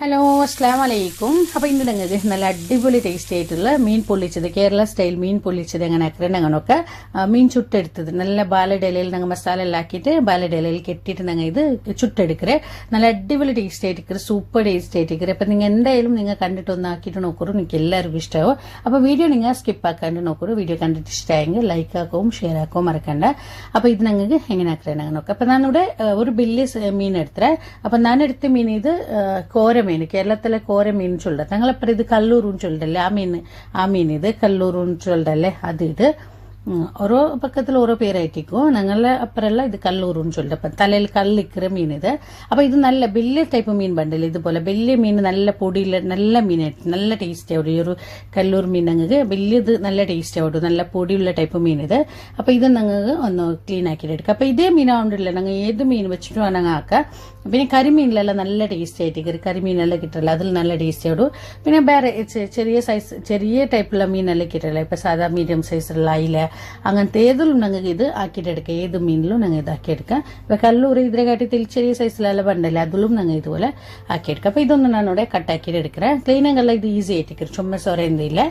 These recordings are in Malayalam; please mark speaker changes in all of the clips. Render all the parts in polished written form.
Speaker 1: ഹലോ അസ്സലാമു അലൈക്കും. അപ്പോൾ ഇന്ന് നിങ്ങൾക്ക് നല്ല അടിപൊളി ടേസ്റ്റ് ആയിട്ടുള്ള മീൻ പൊള്ളിച്ചത്, കേരള സ്റ്റൈൽ മീൻ പൊള്ളിച്ചത് എങ്ങനെ ആക്കുന്നത് അങ്ങനെയൊക്കെ മീൻ ചുട്ടെടുത്തത് നല്ല ബാലഡയിലയിൽ ഞങ്ങൾ മസാല എല്ലാം ആക്കിയിട്ട് ബാലഡയിലയിൽ കെട്ടിയിട്ട് ഞങ്ങൾ ഇത് ചുട്ടെടുക്കറേ നല്ല അടിപൊളി ടേസ്റ്റ് ആയിട്ട് സൂപ്പർ ടേസ്റ്റ് ആയിട്ട്. അപ്പം നിങ്ങൾ എന്തായാലും നിങ്ങൾ കണ്ടിട്ട് ഒന്ന് ആക്കിയിട്ട് നോക്കൂ, നിങ്ങൾക്ക് എല്ലാവർക്കും ഇഷ്ടമാവും. അപ്പോൾ വീഡിയോ നിങ്ങൾ സ്കിപ്പ് ആക്കാണ്ട് നോക്കൂ. വീഡിയോ കണ്ടിട്ട് ഇഷ്ടമായെങ്കിൽ ലൈക്ക് ആക്കുകയും ഷെയർ ആക്കുകയും മറക്കണ്ട. അപ്പോൾ ഇത് ഞങ്ങൾക്ക് എങ്ങനെ ആക്കുന്നത് അങ്ങനെ നോക്കാം. അപ്പം ഞാനിവിടെ ഒരു വലിയ മീൻ എടുത്തേ. അപ്പം ഞാനെടുത്ത മീൻ ഇത് കോര മീൻ, കേരളത്തിലെ കോര മീൻ ചൊല്ലു, ഞങ്ങളപ്പുറം ഇത് കല്ലൂറുന്ന് ചൊല്ലല്ലേ, ആ മീൻ ഇത് കല്ലൂറുന്ന് ചൊല്ലല്ലേ, അത് ഇത് ഓരോ പക്കത്തിൽ ഓരോ പേരായിട്ടിരിക്കും. ഞങ്ങളെ അപ്പുറമല്ല ഇത് കല്ലൂറുന്ന് ചൊല്ലും. അപ്പം തലയിൽ കല്ലിക്കറ മീൻ ഇത്. അപ്പൊ ഇത് നല്ല വലിയ ടൈപ്പ് മീൻ ബണ്ടല്ലേ, ഇതുപോലെ വലിയ മീൻ നല്ല പൊടിയില്ല നല്ല മീനായിട്ട് നല്ല ടേസ്റ്റ് ആവും. ഈ ഒരു കല്ലൂർ മീൻ ഞങ്ങൾക്ക് വലിയത് നല്ല ടേസ്റ്റ് ആവും, നല്ല പൊടിയുള്ള ടൈപ്പ് മീൻ ഇത്. അപ്പൊ ഇത് ഞങ്ങൾക്ക് ഒന്ന് ക്ലീൻ ആക്കിയിട്ട് എടുക്കാം. അപ്പൊ ഇതേ മീനാവുണ്ടില്ല, ഞങ്ങൾ ഏത് മീൻ വെച്ചിട്ടും ഞങ്ങൾ ആക്കാം. പിന്നെ കരിമീനിലെല്ലാം നല്ല ടേസ്റ്റ് ആയിട്ട് കരിമീനെല്ലാം കിട്ടില്ല, അതിൽ നല്ല ടേസ്റ്റ് ആവും. പിന്നെ വേറെ ചെറിയ ടൈപ്പുള്ള മീനെല്ലാം കിട്ടില്ല, ഇപ്പൊ സാധാ മീഡിയം സൈസുള്ള അയില അങ്ങനത്തെ ഏതിലും ഞങ്ങൾക്ക് ഇത് ആക്കിയിട്ടെടുക്കാം. ഏത് മീനിലും ഞങ്ങൾ ഇത് ആക്കിയെടുക്കാം. ഇപ്പൊ കല്ലൂർ ഇതിനെ കാട്ടി ചെറിയ സൈസിലെല്ലാം ബണ്ടല്ലേ, അതിലും ഞങ്ങൾ ഇതുപോലെ ആക്കിയെടുക്കാം. അപ്പൊ ഇതൊന്നും ഞാനിവിടെ കട്ടാക്കിയിട്ട് എടുக்கிறேன். ക്ലീനിങ്ങെല്ലാം ഇത് ഈസി ആയിട്ട് ചുമ്മ സൊറയുന്നില്ല,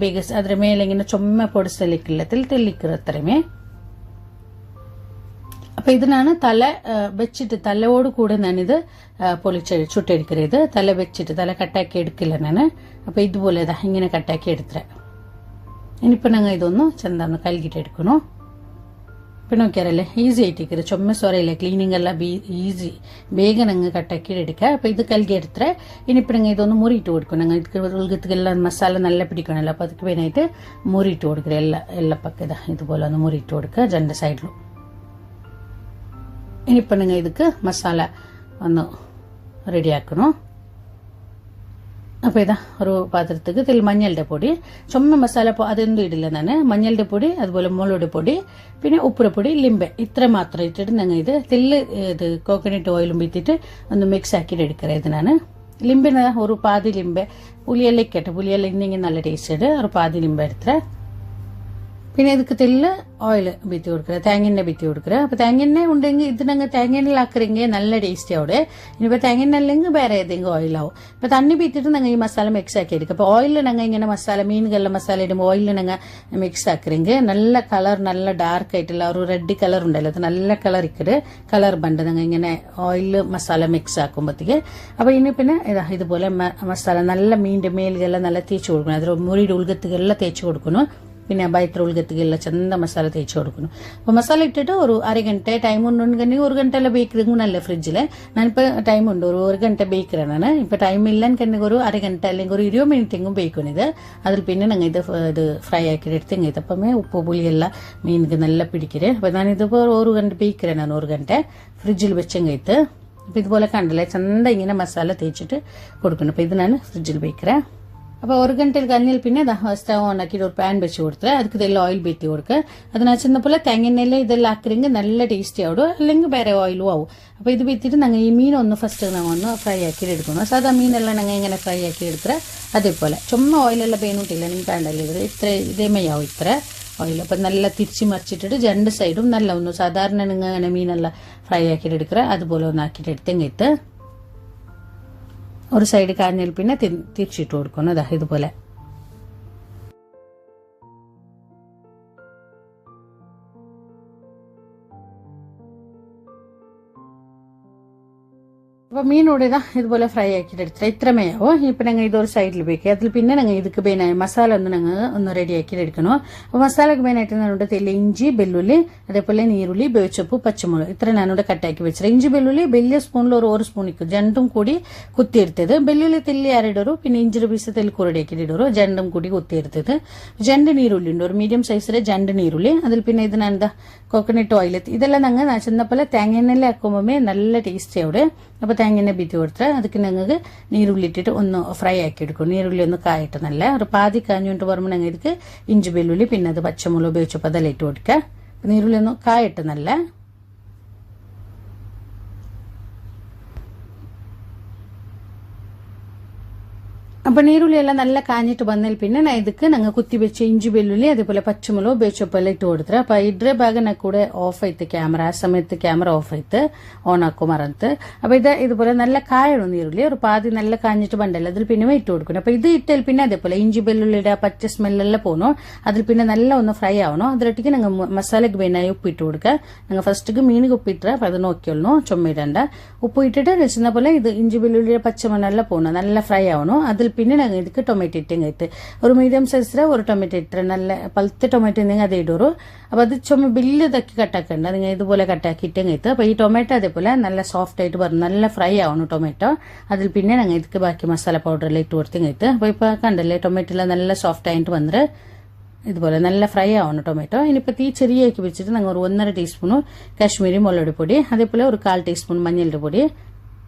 Speaker 1: ബിക്കോസ് അದ್ರ ಮೇಲೆ ഇങ്ങനെ ചുമ്മ പൊടിസലിക്കില്ല, തെളിക്കിற അത്രയുമേ. അപ്പൊ ഇതിനാണ് തല വെച്ചിട്ട് തലയോട് കൂടെ ഞാനിത് ചുട്ടെടുക്കരുത്. തല വെച്ചിട്ട് തല കട്ടാക്കി എടുക്കില്ല ഞാൻ. അപ്പൊ ഇതുപോലെ ഇങ്ങനെ കട്ടാക്കി എടുത്തേ. ഇനിയിപ്പോ ഞങ്ങൾ ഇതൊന്ന് ചെന്താന്ന് കൽകിട്ട് എടുക്കണോ. പിന്നെ നോക്കിയാറല്ലേ ഈസി ആയിട്ടിരിക്കരുത്, ചുമ സൊറയില്ല, ക്ലീനിങ് എല്ലാം ഈസി, വേഗം ഞങ്ങൾ കട്ടാക്കി എടുക്കുക. അപ്പൊ ഇത് കൽകി എടുത്തേ. ഇനിയിപ്പോ ഞങ്ങൾ ഇതൊന്ന് മുറിയിട്ട് കൊടുക്കും. ഞങ്ങൾ ഉൾഗത്തിക്കെല്ലാം മസാല നല്ല പിടിക്കണല്ലോ, അപ്പൊ അതിക്ക് വേനായിട്ട് മുറിയിട്ട് കൊടുക്കുക. എല്ലാ പക്കത ഇതുപോലെ ഒന്ന് മുറിയിട്ട് കൊടുക്കുക രണ്ട് സൈഡിലും. ഇനിയിപ്പോ നിങ്ങൾ ഇതിക്ക് മസാല ഒന്ന് റെഡിയാക്കണോ. അപ്പൊ ഇതാ ഒരു പാത്രത്തേക്ക് ഇതിൽ മഞ്ഞളുടെ പൊടി, ചുമ മസാല അതൊന്നും ഇടില്ല ഞാൻ. മഞ്ഞളുടെ പൊടി, അതുപോലെ മുളകുടെ പൊടി, പിന്നെ ഉപ്പുരപ്പൊടി, ലിംബെ, ഇത്ര മാത്രം ഇട്ടിട്ട് ഞങ്ങൾ ഇത് കോക്കനട്ട് ഓയിലും വിത്തിട്ട് ഒന്ന് മിക്സ് ആക്കിയിട്ട് എടുക്കറേ. ഇത് ഞാൻ ലിംബിന് ഒരു പാതി ലിംബെ, പുളിയെല്ലാം ഇക്കട്ടെ, പുളിയെല്ലാം ഇന്നെങ്കിൽ നല്ല ടേസ്റ്റ് ഉണ്ട്. ഒരു പാതി ലിംബ എടുത്തേ. പിന്നെ ಇದಕ್ಕೆ ತೆಲ್ಲ ಆಯಿಲ್ ಬಿತ್ತಿ കൊടുക്കുക, തേങ്ങ ಬಿತ್ತಿ കൊടുക്കുക. അപ്പൊ തേങ്ങ ഉണ്ടെങ്കിൽ ഇത് ഞങ്ങൾ തേങ്ങയിലാക്കുറെങ്കിൽ നല്ല ടേസ്റ്റ് ആവിടെ. ഇനിയിപ്പോ തേങ്ങ അല്ലെങ്കിൽ വേറെ ഏതെങ്കിലും ഓയിലാവും. ഇപ്പൊ തണ്ണി ബീത്തിട്ട് ഞങ്ങൾ ഈ മസാല മിക്സ് ആക്കി എടുക്കുക. അപ്പൊ ഓയിലിൽ ഞങ്ങൾ ഇങ്ങനെ മസാല മീനുകളിലെ മസാല ഇടുമ്പോൾ ഓയിലിൽ ഞങ്ങൾ മിക്സ് ആക്കുറെങ്കിൽ നല്ല കളർ, നല്ല ഡാർക്ക് ആയിട്ടുള്ള ഒരു റെഡ് കളർ ഉണ്ടല്ലോ, അത് നല്ല കളർ ഇക്കറ് കളർ ബണ്ട് ഞങ്ങൾ ഇങ്ങനെ ഓയിലിൽ മസാല മിക്സ് ആക്കുമ്പോഴത്തേക്ക്. അപ്പൊ ഇനി പിന്നെ ഇതുപോലെ മസാല നല്ല മീനിന്റെ മേലുകളെല്ലാം നല്ല തേച്ച് കൊടുക്കണം. അതിൽ മുറിയുടെ ഉൾഗത്തുകളെല്ലാം തേച്ച് കൊടുക്കണം. പിന്നെ ബയത്ര ഉൾഗത്തിಗೆಲ್ಲ ಚಂದ ಮಸಾಲೆ തേച്ച് കൊടുക്കണം. അപ്പോൾ മസാല ഇട്ടിട്ട് ഒരു അരഗಂಟೆ ടൈം ഉണ്ടെങ്കിൽ ഒരു ഗಂಟೆಲ್ಲ ಬೇಕಿರಂಗುನಲ್ಲ ഫ്രിഡ്ജിൽ. ഞാനിപ്പോൾ ടൈം ഉണ്ട്, ഒരു ഗಂಟೆ ಬೇಕಿറാണ്. ഇപ്പോൾ ടൈം ഇല്ലെന്നുണ്ടെങ്കിൽ ഒരു അരഗಂಟೆ അല്ലെങ്കിൽ ഒരു 20 മിനിറ്റെങ്കിലും ಬೇಕணும் ഇത്. അതിൽ പിന്നെ ഞങ്ങൾ ഇത് ഫ്രൈ ആക്കി എടുത്ത് ഇതപ്പമേ ഉപ്പ് പുളിയെല്ലാം മീനിക്ക് നല്ല പിടിക്കരുത്. അപ്പോൾ ഞാനിതിപ്പോൾ ഒരു ഗಂಟೆ ಬೇಕಿറാണ്, ഞാൻ ഒരു ഗಂಟೆ ഫ്രിഡ്ജിൽ വെച്ചെങ്കിട്ട്. അപ്പോൾ ഇതുപോലെ കണ്ടില്ലേ ചന്ത ഇങ്ങനെ മസാല തേച്ചിട്ട് കൊടുക്കണം. അപ്പോൾ ഇത് ഞാൻ ഫ്രിഡ്ജിൽ ಬೇಕಿറേ. അപ്പൊ ഒരു ഗಂಟೆൽ കഴിഞ്ഞാൽ പിന്നെ സ്റ്റവ് ഓൺ ആക്കിയിട്ട് ഒരു പാൻ വെച്ച് കൊടുത്തത്, അതിക്ക് ഇതെല്ലാം ഓയിൽ ബീത്തി കൊടുക്കുക. അതിനാ ചെന്നപ്പോലെ തെങ്ങനെല്ലാം ഇതെല്ലാം ആക്കിരെങ്കിൽ നല്ല ടേസ്റ്റി ആവും, അല്ലെങ്കിൽ വേറെ ഓയിലും ആവും. അപ്പൊ ഇത് ബീത്തിട്ട് ഞങ്ങൾ ഈ മീൻ ഒന്ന് ഫസ്റ്റ് ഞങ്ങൾ ഒന്ന് ഫ്രൈ ആക്കി എടുക്കണം. സാധാ മീനെല്ലാം ഞങ്ങൾ ഇങ്ങനെ ഫ്രൈ ആക്കി എടുക്കുക. അതേപോലെ ചുമ്മാ ഓയിലെല്ലാം പേനൂട്ടില്ല, നിങ്ങൾക്ക് വേണ്ടല്ലേ ഇത്ര ഇതേമയാവും ഇത്ര ഓയിൽ. അപ്പൊ നല്ല തിരിച്ച് മറിച്ചിട്ടിട്ട് രണ്ട് സൈഡും നല്ല ഒന്ന് സാധാരണ നിങ്ങൾ അങ്ങനെ മീനെല്ലാം ഫ്രൈ ആക്കിയിട്ട് എടുക്കുക. അതുപോലെ ഒന്ന് ആക്കിയിട്ട് എടുത്തെങ്കിട്ട് ഒരു സൈഡ് കാഞ്ഞാൽ പിന്നെ തിരിച്ചിട്ട് കൊടുക്കണം. അതാ ഇതുപോലെ. അപ്പൊ മീനോട് ഇതുപോലെ ഫ്രൈ ആക്കിയിട്ട് എടുത്തിട്ട് ഇത്രമേയാവോ. ഇപ്പൊ ഞങ്ങൾ ഇതൊരു സൈഡിൽ വെക്കുക. അതിൽ പിന്നെ ഞങ്ങൾ ഇതിക്ക് മെയിനായി മസാല ഒന്ന് റെഡി ആക്കിയിട്ട് എടുക്കണോ. അപ്പൊ മസാലക്ക് മെയിനായിട്ട് ഞാനിവിടെ തെല്ല ഇഞ്ചി വെല്ലുള്ളി, അതേപോലെ നീരുള്ളി, ಬೇವಿಸೊಪ್ಪು, പച്ചമുളക് ഇത്ര ഞാനിവിടെ കട്ടാക്കി വെച്ചത്. ഇഞ്ചി വെല്ലുള്ളി വലിയ സ്പൂണിൽ ഒരു സ്പൂൺ ഇക്കും, രണ്ടും കൂടി കുത്തി എടുത്തത്. വെല്ലുള്ളി തെല്ലി അരയിടರು, പിന്നെ ഇഞ്ചി പീസ് തെല്ലി കൂടി ആക്കിയിടರು, രണ്ടും കൂടി കുത്തി എടുത്തത്. രണ്ട് നീരുള്ളി ഉണ്ട്, ഒരു മീഡിയം സൈസിലെ രണ്ട് നീരുള്ളി. അതിൽ പിന്നെ ഇത് ഞാൻ കോക്കനട്ട് ഓയിൽ, ഇതെല്ലാം ഞങ്ങൾ ചെന്നപ്പോലെ തേങ്ങയെണ്ണയിൽ ആക്കുമ്പോൾ നല്ല ടേസ്റ്റ് അവിടെ. അപ്പൊ തേങ്ങ ബീത്തി കൊടുത്താൽ അതിക്ക് ഞങ്ങൾക്ക് നീരുള്ളിട്ടിട്ട് ഒന്ന് ഫ്രൈ ആക്കി എടുക്കും. നീരുള്ളി ഒന്ന് കായിട്ട് നല്ല ഒരു പാതി കാഞ്ഞുകൊണ്ട് പറയുമ്പോൾ ഞങ്ങൾ ഇതിക്ക് ഇഞ്ചി വെല്ലുള്ളി പിന്നെ അത് പച്ചമുളക് ഉപയോഗിച്ചപ്പോൾ അതെല്ലാം ഇട്ട് കൊടുക്കുക. നീരുള്ളി ഒന്ന് കായിട്ട് നല്ല. അപ്പോൾ നീരുള്ളി എല്ലാം നല്ല കാഞ്ഞിട്ട് വന്നതിൽ പിന്നെ ഞാൻ ಇದಕ್ಕೆ ನಂಗೆ ಕುತ್ತಿ ಬೆಚ್ಚ ಇಂಜಿ ಬೆಳ್ಳುಳ್ಳಿ അതേപോലെ പച്ചമുളക് ಬೇಚೊಪ್ಪೆಲ್ಲ ಇಟ್ಟು ಹೊಡೆದ್ರೆ ಅಪ್ಪ ಇಡ್ರೆ ಭಾಗ ನಾ ಕೂಡ ಆಫ್ ಆಯ್ತು ಕ್ಯಾಮರಾ ಆ ಸಮಯത്ത് ക്യാമറ ഓഫ് ആയിട്ട് ഓൺ ആക്കും മറന്ന് അപ്പൊ ഇതുപോലെ നല്ല കായണം നീരുള്ളി ഒരു പാതി നല്ല കാഞ്ഞിട്ട് ബണ്ടല്ല അതിൽ പിന്നെ ഇട്ട് കൊടുക്കണം അപ്പൊ ഇത് ഇട്ടാൽ പിന്നെ അതേപോലെ ഇഞ്ചി ಬೆಳ್ಳುಳ್ಳಿയുടെ പച്ച സ്മെല്ലെല്ലാം പോകണം അതിൽ പിന്നെ നല്ല ഒന്ന് ഫ്രൈ ആവണം അതിലൊട്ടിക്ക് ഞങ്ങൾ മസാലക്ക് വേണായി ഉപ്പ് ഇട്ട് കൊടുക്കുക ഞങ്ങൾ ഫസ്റ്റ് മീനിಗೆ ഉപ്പിട്ടರೆ അപ്പൊ അത് നോക്കിയോളൂ ചുമ ഇടണ്ട ഉപ്പ് ഇട്ടിട്ട് രചന പോലെ ഇത് ഇഞ്ചി ಬೆಳ್ಳುಳ್ಳಿയുടെ പച്ചമണെല്ലാം പോകണം നല്ല ഫ്രൈ ആവണം അതിൽ പിന്നെ ഞങ്ങൾ ಇದಕ್ಕೆ ಟೊಮೆಟೊ ಇಟ್ಟಂಗೈತೆ ഒരു മീഡിയം സൈസിലെ ഒരു ടൊമാറ്റോ ഇട്ടರೆ നല്ല പഴുത്ത ടൊമാറ്റോ ഉണ്ടെങ്കിൽ അത് ഇടൂರು അപ്പൊ അത് ചുമ ബില്ലിതൊക്കെ കട്ടാക്കണ്ട നിങ്ങൾ ഇതുപോലെ കട്ടാക്കി ഇട്ടങ്ങൈತೆ അപ്പൊ ഈ ടൊമാറ്റോ അതേപോലെ നല്ല സോഫ്റ്റ് ആയിട്ട് പറഞ്ഞു നല്ല ഫ്രൈ ആവണം ടൊമാറ്റോ അതിൽ പിന്നെ ഞങ്ങൾ ಇದಕ್ಕೆ ബാക്കി മസാല പൗഡർ എല്ലാം ഇട്ട് കൊടുത്തങ്ങൈತೆ അപ്പൊ ഇപ്പൊ കണ്ടല്ലേ ടൊമാറ്റോ എല്ലാം നല്ല സോഫ്റ്റ് ആയിട്ട് വന്നിട്ട് ഇതുപോലെ നല്ല ഫ്രൈ ആവണം ടൊമാറ്റോ ഇനിയിപ്പോൾ തീ ചെറിയാക്കി വെച്ചിട്ട് ഞങ്ങൾ ഒരു 1.5 ടീസ്പൂൺ കാശ്മീരി മുളക് പൊടി അതേപോലെ ഒരു 1/4 ടീസ്പൂൺ മഞ്ഞളുടെ പൊടി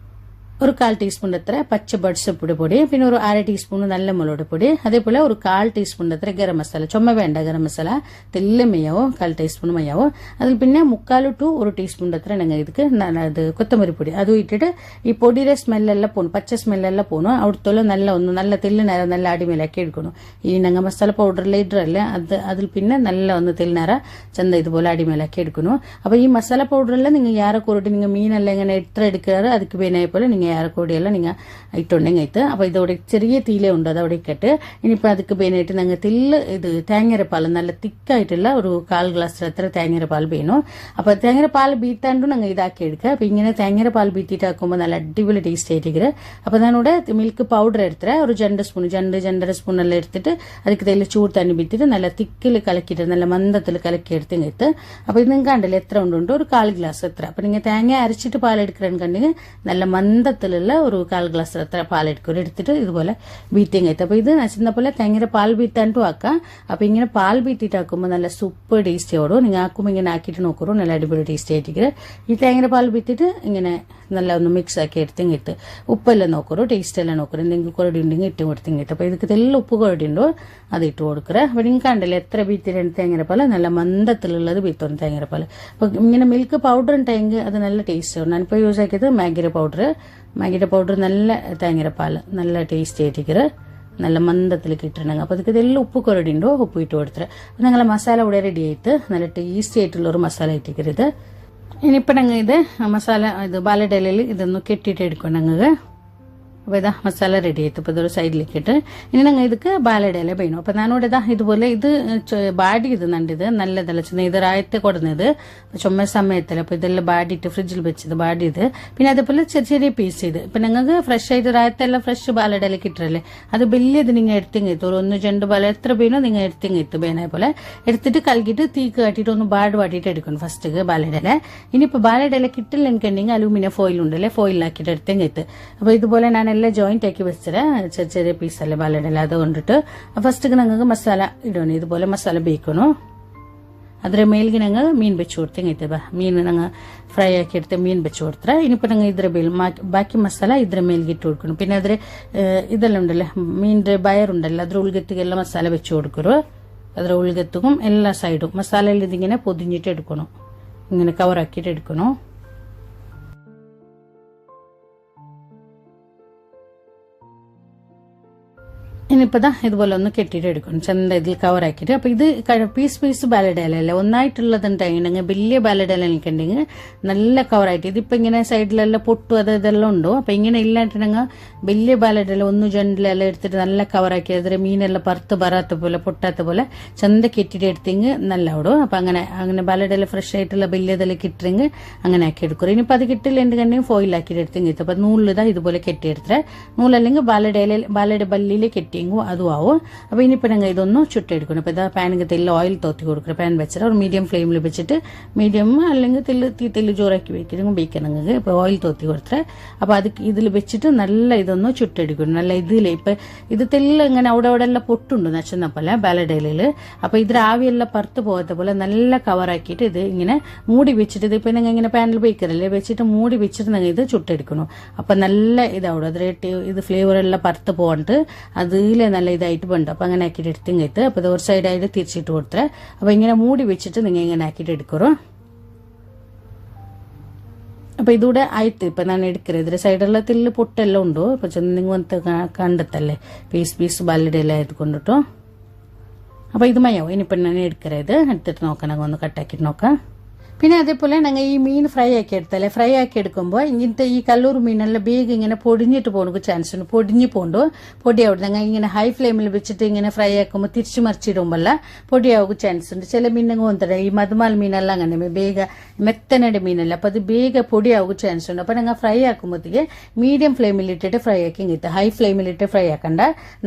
Speaker 1: ഒരു 1/4 ടീസ്പൂൺ അത്ര പച്ച ബഡ്സപ്പൊടി പൊടി പിന്നെ ഒരു 1/2 ടീസ്പൂൺ നല്ല മുളക് പൊടി അതേപോലെ ഒരു 1/4 ടീസ്പൂൺ അത്ര ഗരം മസാല ചുമ വേണ്ട ഗരം മസാല തെല്ല മെയ്യാവോ 1/4 ടീസ്പൂൺ മെയ്യാവോ അതിൽ പിന്നെ 1/4 ടു 1 ടീസ്പൂൺ അത്ര ഞങ്ങൾ ಇದಕ್ಕೆ അത് കൊത്തമല്ലി പൊടി അതും ഇട്ടിട്ട് ഈ പൊടിയുടെ സ്മെല്ലെല്ലാം പോകണം പച്ച സ്മെല്ലെല്ലാം പോകണം അവിടുത്തെ നല്ല തെല്ലിനേരം നല്ല അടിമേലാക്കി എടുക്കണം ഈ ഞങ്ങൾ മസാല പൗഡറിൽ ഇടറല്ലേ അതിൽ പിന്നെ നല്ല ഒന്ന് തെല്ലിനേര ചന്ത ഇതുപോലെ അടിമേലാക്കി എടുക്കണം അപ്പൊ ഈ മസാല പൗഡറെല്ലാം നിങ്ങൾ യാരെ കൂറിട്ട് നിങ്ങൾ മീനെല്ലാം ഇങ്ങനെ എത്ര എടുക്കാറ് അതിക്ക് വേനായ പോലെ നിങ്ങൾ ഏറെക്കൂടിയെല്ലാം നിങ്ങൾ ഇട്ടുണ്ടെങ്കിൽ ആയിട്ട് അപ്പോൾ ഇതോടെ ചെറിയ തീയിലേ ഉണ്ട് അതവിടെ ഇട്ടിട്ട് ഇനിയിപ്പോൾ അതിക്ക് വേനായിട്ട് ഞങ്ങൾ തെല്ല് ഇത് തേങ്ങര പാൽ നല്ല തിക്കായിട്ടുള്ള ഒരു 1/4 ഗ്ലാസ് അത്ര തേങ്ങര പാൽ വേണം അപ്പോൾ തേങ്ങര പാൽ ബീത്താണ്ടും ഞങ്ങൾ ഇതാക്കി എടുക്കുക അപ്പോൾ ഇങ്ങനെ തേങ്ങര പാൽ ബീത്തിട്ടാക്കുമ്പോൾ നല്ല അടിപൊളി ടേസ്റ്റ് ആയിട്ടിരിക്കുക അപ്പോൾ ഞാനിവിടെ മിൽക്ക് പൗഡർ എടുത്തിട്ട് ഒരു 2 സ്പൂൺ 2.5 സ്പൂൺ എല്ലാം എടുത്തിട്ട് അതിക്ക് തെല്ല് ചൂട് തണ്ണി ബീത്തിട്ട് നല്ല തിക്കിൽ കലക്കിയിട്ട് നല്ല മന്ദത്തിൽ കലക്കി എടുത്തിങ്ങെത്ത് അപ്പോൾ ഇത് നിങ്ങൾക്ക് കണ്ടല്ലേ എത്ര ഉണ്ട് ഒരു 1/4 ഗ്ലാസ് എത്ര അപ്പോൾ നിങ്ങൾ തേങ്ങ അരച്ചിട്ട് പാൽ എടുക്കണമെന്ന് കണ്ടെങ്കിൽ നല്ല മന്ദത്തിലുള്ള ഒരു 1/4 ഗ്ലാസ് അത്ര പാൽ എടുത്തിട്ട് ഇതുപോലെ ബീറ്റിങ് ആയിട്ട് അപ്പോൾ ഇത് നശിക്കുന്ന പോലെ തേങ്ങയുടെ പാൽ ബീത്താണ്ടും ആക്കാം അപ്പോൾ ഇങ്ങനെ പാൽ ബീറ്റിട്ടാക്കുമ്പോൾ നല്ല സൂപ്പർ ടേസ്റ്റി ആവും നിങ്ങൾ ആക്കുമ്പോൾ ഇങ്ങനെ ആക്കിയിട്ട് നോക്കൂ നല്ല അടിപൊളി ടേസ്റ്റി ആയിട്ട് ഈ തേങ്ങയുടെ പാൽ ബീത്തിട്ട് ഇങ്ങനെ നല്ല ഒന്ന് മിക്സ് ആക്കി എടുത്തിങ്ങിട്ട് ഉപ്പെല്ലാം നോക്കൂ ടേസ്റ്റ് എല്ലാം നോക്കൂ എന്തെങ്കിലും കുരടി ഉണ്ടെങ്കിൽ ഇട്ട് കൊടുത്തിങ്ങിട്ട് അപ്പോൾ ഇതിക്ക് എല്ലാം ഉപ്പ് കുരടി ഉണ്ടോ അത് ഇട്ട് കൊടുക്കുക അപ്പോൾ നിങ്ങൾ കണ്ടല്ലേ എത്ര ബീത്തിട്ടുണ്ട് തേങ്ങരപ്പാൽ നല്ല മന്ദത്തിലുള്ളത് ബീത്തോണം തേങ്ങരപ്പാൽ അപ്പോൾ ഇങ്ങനെ മിൽക്ക് പൗഡർ ഉണ്ടെങ്കിൽ അത് നല്ല ടേസ്റ്റ് ആവും ഞാനിപ്പോൾ യൂസ് ആക്കിയത് മാഗിയുടെ പൗഡർ നല്ല തേങ്ങരപ്പാൽ നല്ല ടേസ്റ്റ് ആയിട്ടിരിക്കുക നല്ല മന്ദത്തിലേക്ക് ഇട്ടിട്ടുണ്ടെങ്കിൽ അപ്പോൾ അതിക്ക് ഇതെല്ലാം ഉപ്പ് കുരടി ഉണ്ടോ ഉപ്പ് ഇട്ട് കൊടുത്തിട്ട് അപ്പോൾ ഞങ്ങളെ മസാല ഇവിടെ റെഡി ആയിട്ട് നല്ല ടേസ്റ്റി ആയിട്ടുള്ള ഒരു മസാല ഇട്ടിരിക്കരുത് ഇനിയിപ്പോൾ ഞങ്ങൾ ഇത് മസാല ഇത് ബാലഡലയിൽ ഇതൊന്ന് കെട്ടിയിട്ട് എടുക്കും ഞങ്ങൾക്ക് അപ്പോൾ ഇതാ മസാല റെഡി ആയിട്ട് ഇപ്പോൾ ഇതൊരു സൈഡിലേക്ക് ഇട്ട് ഇനി ഞങ്ങൾ ಇದಕ್ಕೆ ബാലഡല വേണം അപ്പോൾ ഞാനിവിടെ ഇതാ ഇതുപോലെ ഇത് ബാടിയത് നണ്ടിത് നല്ലതല്ല ഇത് രായത്തെ കൊടുന്നത് ചുമ സമയത്തല്ല അപ്പോൾ ഇതെല്ലാം ബാടിയിട്ട് ഫ്രിഡ്ജിൽ വെച്ചത് ബാടിയത് പിന്നെ അതേപോലെ ചെറിയ പീസ് ചെയ്ത് ഇപ്പം നിങ്ങൾക്ക് ഫ്രഷ് ആയിട്ട് രായത്തെല്ലാം ഫ്രഷ് ബാലഡല കിട്ടറല്ലേ അത് വലിയത് നിങ്ങൾ എടുത്തിങ്ങെത്തു ഒരു 1-2 ബാല എത്ര വേണോ നിങ്ങൾ എടുത്തിങ്ങെത്തു വേനായ പോലെ എടുത്തിട്ട് കലക്കിയിട്ട് തീ കാട്ടിയിട്ട് ഒന്ന് വാട്ടിയിട്ട് എടുക്കണം ഫസ്റ്റ് ബാലഡല ഇനിയിപ്പോൾ ബാലഡല കിട്ടില്ല എനിക്കുണ്ടെങ്കിൽ അലൂമിനിയം ഫോയിൽ ഉണ്ടല്ലേ ഫോയിലാക്കിയിട്ട് എടുത്തെങ്ങെത്ത് അപ്പോൾ ഇതുപോലെ ഞാൻ എല്ലാം ജോയിന്റ് ആക്കി വെച്ചിട്ട് ചെറിയ പീസല്ലേ ബാലഡല അത് കൊണ്ടിട്ട് ഫസ്റ്റ് ഞങ്ങൾക്ക് മസാല ഇടണം ഇതുപോലെ മസാല ಬೇಯಿക്കണം ಅದರ ಮೇಲ್ಗೆ ഞങ്ങൾ മീൻ വെച്ച് കൊടുത്തെങ്ങೈತೆ ಮೀನು ഞങ്ങൾ ഫ്രൈ ആക്കി എടുത്ത് മീൻ വെച്ച് കൊടുത്തರೆ ഇനിയിപ്പോൾ ഞങ്ങൾ ഇದ್ರ മേൽ ബാക്കി മസാല ഇದ್ರ ಮೇಲ್ಗೆ ഇട്ട് കൊടുക്കണം പിന്നെ അതിൽ ഇതെല്ലാം ഉണ്ടല്ലേ മീനിന്റെ ബയറുണ്ടല്ലോ അದ್ರ ഉൾഗത്തിಗೆಲ್ಲ മസാല വെച്ച് കൊടുക്കರು ಅದರ ഉൾഗത്തും എല്ലാ സൈഡും മസാലയിൽ ഇതിങ്ങനെ പൊതിഞ്ഞിട്ട് എടുക്കണം ഇങ്ങനെ കവറാക്കിയിട്ട് എടുക്കണം ഇനിയിപ്പോൾ ഇതുപോലെ ഒന്ന് കെട്ടിയിട്ട് എടുക്കണം ചന്ത ഇതിൽ കവറാക്കിയിട്ട് അപ്പോൾ ഇത് പീസ് ബാലഡല ഒന്നായിട്ടുള്ളതുണ്ടെങ്കിൽ വലിയ ബാലഡല എനിക്കുണ്ടെങ്കിൽ നല്ല കവറായിട്ട് ഇതിപ്പോൾ ഇങ്ങനെ സൈഡിലെല്ലാം പൊട്ടു ഇതെല്ലാം ഉണ്ടോ അപ്പോൾ ഇങ്ങനെ ഇല്ലായിട്ടുണ്ടെങ്കിൽ വലിയ ബാലഡല 1-2 എടുത്തിട്ട് നല്ല കവറാക്കി അതിൽ മീനെല്ലാം പറത്ത് ബറാത്ത പോലെ പൊട്ടാത്ത പോലെ ചന്ത കെട്ടിയിട്ട് എടുത്തെങ്കിൽ നല്ല ഓടും അപ്പോൾ അങ്ങനെ ബാലഡല ഫ്രഷ് ആയിട്ടുള്ള വലിയതെല്ലാം കിട്ടിയെങ്കിൽ അങ്ങനെ ആക്കി എടുക്കും ഇനിയിപ്പോൾ അത് കിട്ടില്ല എന്തെങ്കിലും ഫോയിലാക്കിയിട്ട് എടുത്തെങ്കിൽ അപ്പോൾ നൂലിതാ ഇതുപോലെ കെട്ടിയെടുത്തേ നൂലല്ലെങ്കിൽ ബാലയുടെ ബല്ലിയിൽ കെട്ടി അതും ആവും അപ്പോൾ ഇനിയിപ്പോൾ ഞങ്ങൾ ഇതൊന്നും ചുട്ടെടുക്കണം അപ്പോൾ ഇതാ പാനിക്ക് തെല്ല് ഓയിൽ തോത്തി കൊടുക്കുക പാൻ വെച്ചിട്ട് ഒരു മീഡിയം ഫ്ലെയിമിൽ വെച്ചിട്ട് മീഡിയം അല്ലെങ്കിൽ തെല്ല് ചോറാക്കി വെക്കണം ബേക്കണെങ്കിൽ ഇപ്പോൾ ഓയിൽ തോത്തി കൊടുത്തേ അപ്പോൾ അത് ഇതിൽ വെച്ചിട്ട് നല്ല ഇതൊന്ന് ചുട്ടെടുക്കണം നല്ല ഇതിലേ ഇപ്പം ഇത് തെല്ല് ഇങ്ങനെ അവിടെ എല്ലാം പൊട്ടുണ്ട് നച്ചുന്ന പോലെ ബാലഡലയിൽ അപ്പോൾ ഇതിൽ ആവിയെല്ലാം പറത്ത് പോകാത്ത പോലെ നല്ല കവറാക്കിയിട്ട് ഇത് ഇങ്ങനെ മൂടി വെച്ചിട്ട് ഇത് ഇപ്പം ഞങ്ങൾ ഇങ്ങനെ പാനിൽ ബേക്കറല്ലേ വെച്ചിട്ട് മൂടി വെച്ചിട്ട് ഞങ്ങൾ ഇത് ചുട്ടെടുക്കണം അപ്പം നല്ല ഇതാവും അതിൽ ഇത് ഫ്ലേവറെല്ലാം പറത്ത് പോകാണ്ട് അതിൽ നല്ല ഇതായിട്ട് വേണ്ട അപ്പം അങ്ങനെ ആക്കിയിട്ട് എടുത്തിങ്ങെത്ത് അപ്പോൾ ഒരു സൈഡായിട്ട് തിരിച്ചിട്ട് കൊടുത്തേ അപ്പോൾ ഇങ്ങനെ മൂടി വെച്ചിട്ട് നിങ്ങൾ ഇങ്ങനെ ആക്കിയിട്ട് എടുക്കറോ അപ്പൊ ഇതൂടെ ആയിട്ട് ഇപ്പൊ ഞാൻ എടുക്കരുത് ഇതിന്റെ സൈഡുള്ള തില്ല് പൊട്ടെല്ലാം ഉണ്ടോ ഇപ്പൊ ചെന്നിങ്ങ് വന്ന് കണ്ടെത്തല്ലേ പീസ് ബാലിയുടെ എല്ലാം ആയതുകൊണ്ടിട്ടോ. അപ്പൊ ഇത് മയാവും ഇനിയിപ്പൊ ഞാൻ എടുക്കരുത് എടുത്തിട്ട് നോക്കാം ഒന്ന് കട്ടാക്കിട്ട് നോക്കാം. പിന്നെ അതേപോലെ ഞങ്ങൾ ഈ മീൻ ഫ്രൈ ആക്കി എടുത്തല്ലേ ഫ്രൈ ആക്കി എടുക്കുമ്പോൾ ഇങ്ങനത്തെ ഈ കല്ലൂർ മീനെല്ലാം വേഗം ഇങ്ങനെ പൊടിഞ്ഞിട്ട് പോകുന്ന ചാൻസ് ഉണ്ട്. പൊടിഞ്ഞു പോണ്ടോ പൊടിയാവും. ഞങ്ങൾ ഇങ്ങനെ ഹൈ ഫ്ലെയിമിൽ വെച്ചിട്ട് ഇങ്ങനെ ഫ്രൈ ആക്കുമ്പോൾ തിരിച്ചു മറിച്ചിടുമ്പോഴല്ല പൊടിയാവുക ചാൻസ് ഉണ്ട്. ചില മീനങ്ങ് വന്നിട്ട് ഈ മധുമാൽ മീനെല്ലാം അങ്ങനെ വേഗ മെത്തനയുടെ മീനല്ല അപ്പൊ അത് വേഗ പൊടിയാവുക ചാൻസ് ഉണ്ട്. അപ്പൊ ഞങ്ങൾ ഫ്രൈ ആക്കുമ്പോഴത്തേക്ക് മീഡിയം ഫ്ലെയിമിൽ ഇട്ടിട്ട് ഫ്രൈ ആക്കി കിട്ടും. ഹൈ ഫ്ലെയിമിലിട്ട് ഫ്രൈ ആക്കണ്ട.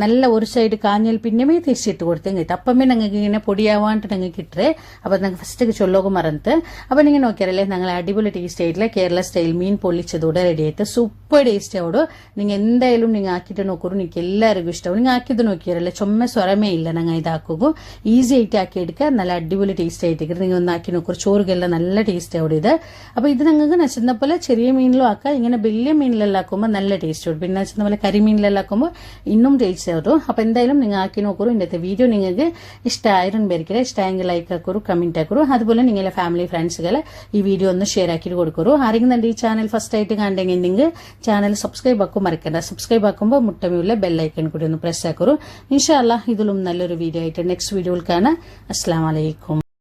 Speaker 1: നല്ല ഒരു സൈഡ് കാഞ്ഞാൽ പിന്നെ തിരിച്ചിട്ട് കൊടുത്തു കിട്ടും. അപ്പമേ ഞങ്ങൾക്ക് ഇങ്ങനെ പൊടിയാവാണ്ട് ഞങ്ങൾക്ക് കിട്ടേ. അപ്പൊ ഞങ്ങൾ ഫസ്റ്റ് ചൊല്ലോക മറന്നിട്ട് അപ്പൊ നിങ്ങൾ നോക്കിയാലേ ഞങ്ങൾ അടിപൊളി ടേസ്റ്റ് ആയിട്ടില്ല കേരള സ്റ്റൈൽ മീൻ പൊള്ളിച്ചതോടെ റെഡി ആയിട്ട് സൂപ്പർ ടേസ്റ്റ് ആവോടോ. നിങ്ങൾ എന്തായാലും നിങ്ങൾ ആക്കിയിട്ട് നോക്കൂ. നിങ്ങൾക്ക് എല്ലാവർക്കും ഇഷ്ടമാവും. നിങ്ങൾ ആക്കിയത് നോക്കിയാലേ ചുമ സ്വരമേ ഇല്ല. ഞങ്ങൾ ഇതാക്കുക ഈസി ആയിട്ട് ആക്കി എടുക്കുക. നല്ല അടിപൊളി ടേസ്റ്റ് ആയിട്ട് നിങ്ങൾ ഒന്ന് ആക്കി നോക്കൂ. ചോറുകെല്ലാം നല്ല ടേസ്റ്റ് ആവും ഇത്. അപ്പൊ ഇത് നിങ്ങൾക്ക് നച്ചുന്ന പോലെ ചെറിയ മീനിലും ആക്കാം. ഇങ്ങനെ വലിയ മീനിലെല്ലാം ആക്കുമ്പോൾ നല്ല ടേസ്റ്റ് ആവും. പിന്നെ നച്ചുന്ന പോലെ കരിമീനിലെല്ലാം ആക്കുമ്പോൾ ഇന്നും ടേസ്റ്റ് ആവും. അപ്പൊ എന്തായാലും നിങ്ങൾ ആക്കി നോക്കൂ. ഇന്നത്തെ വീഡിയോ നിങ്ങൾക്ക് ഇഷ്ടമായിരുന്നു പേരിക്ക래 ഇഷ്ടമായെങ്കിൽ ലൈക്ക് ആക്കൂ കമന്റ് ആക്കൂ. അതുപോലെ നിങ്ങളുടെ ഫാമിലി ഫ്രണ്ട്സുകളെ ഈ വീഡിയോ ഒന്ന് ഷെയർ ആക്കിയിട്ട് കൊടുക്കൂ. ആരെങ്കിലും ഈ ചാനൽ ഫസ്റ്റ് ആയിട്ട് കണ്ടെങ്കിൽ ചാനൽ സബ്സ്ക്രൈബ് ആക്കും മറക്കണ്ട. സബ്സ്ക്രൈബ് ആക്കുമ്പോൾ മുട്ടമയുള്ള ബെല്ലൈക്കൺ കൂടി ഒന്ന് പ്രസ് ആക്കൂ. ഇൻഷാ അല്ലാഹ് ഇതിലും നല്ലൊരു വീഡിയോ ആയിട്ട് നെക്സ്റ്റ് വീഡിയോയിൽ കാണാം. അസ്സലാമു അലൈക്കും.